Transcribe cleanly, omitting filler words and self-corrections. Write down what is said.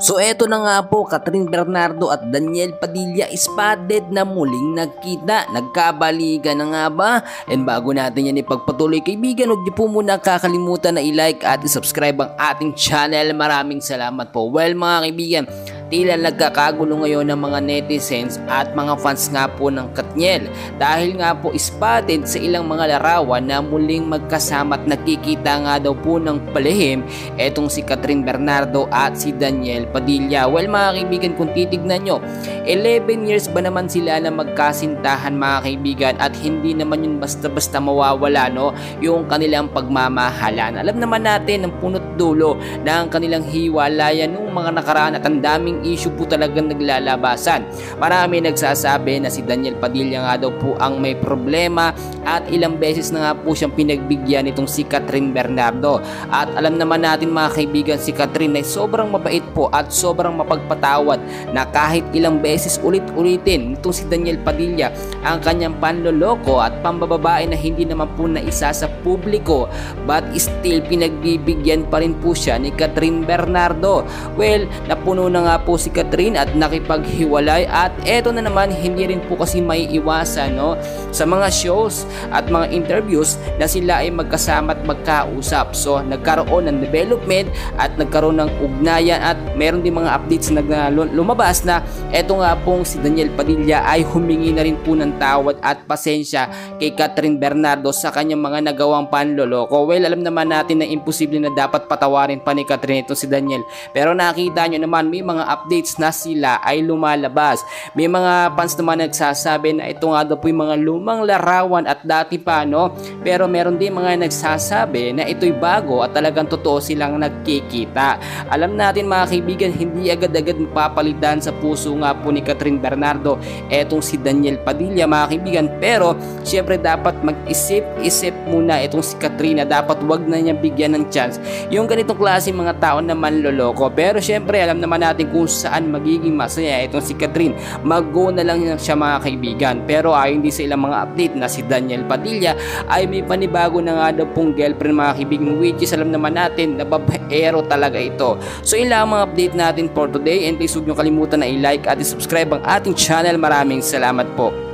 So eto na nga po, Catherine Bernardo at Daniel Padilla spotted na muling nagkita. Nagkabalikan na nga ba? And bago natin yan ipagpatuloy kaibigan, huwag niyo po muna kakalimutan na i-like at i-subscribe ang ating channel. Maraming salamat po. Well mga kaibigan, tila nagkakagulo ngayon ng mga netizens at mga fans nga po ng Katniel dahil nga po spotted sa ilang mga larawan na muling magkasama at nakikita nga daw po ng palihim etong si Catherine Bernardo at si Daniel Padilla. Well mga kaibigan, kung titignan nyo, 11 years ba naman sila na magkasintahan mga kaibigan, at hindi naman yun basta-basta mawawala no, yung kanilang pagmamahalan. Alam naman natin ang punot dulo ng kanilang hiwalayan nung mga nakaraan at ang daming issue po talagang naglalabasan. Marami nagsasabi na si Daniel Padilla nga daw po ang may problema at ilang beses na nga po siyang pinagbigyan itong si Catherine Bernardo. At alam naman natin mga kaibigan, si Catherine ay sobrang mabait po at sobrang mapagpatawad na kahit ilang beses ulit-ulitin itong si Daniel Padilla ang kanyang panloloko at pambababae na hindi naman po na isa sa publiko, but still pinagbibigyan pa rin po siya ni Catherine Bernardo. Well, napuno na nga po si Catherine at nakipaghiwalay, at eto na naman, hindi rin po kasi maiiwasan no, sa mga shows at mga interviews na sila ay magkasama at magkausap. So nagkaroon ng development at nagkaroon ng ugnayan, at meron din mga updates na lumabas na eto nga pong si Daniel Padilla ay humingi na rin po ng tawad at pasensya kay Catherine Bernardo sa kanyang mga nagawang panloloko. Well, alam naman natin na imposible na dapat patawarin pa ni Catherine ito si Daniel, pero nakita nyo naman may mga updates na sila ay lumalabas. May mga fans naman nagsasabi na ito nga daw po yung mga lumang larawan at dati pa no, pero meron din mga nagsasabi na ito'y bago at talagang totoo silang nagkikita. Alam natin mga kaibigan, hindi agad-agad mapapalitan sa puso nga po ni Catherine Bernardo etong si Daniel Padilla mga kaibigan, pero syempre dapat mag-isip-isip muna itong si Catherine, dapat wag na niya bigyan ng chance yung ganitong klase mga tao na manloloko. Pero syempre alam naman natin kung saan magiging masaya itong si Catherine, mag-go na lang siya mga kaibigan. Pero ayon din sa ilang mga update na si Daniel Padilla ay may panibago na nga daw pong girlfriend mga kaibigan, which is alam naman natin na babaero talaga ito. So yun lang mga update natin for today, and please huwag nyo kalimutan na i-like at i-subscribe ang ating channel. Maraming salamat po.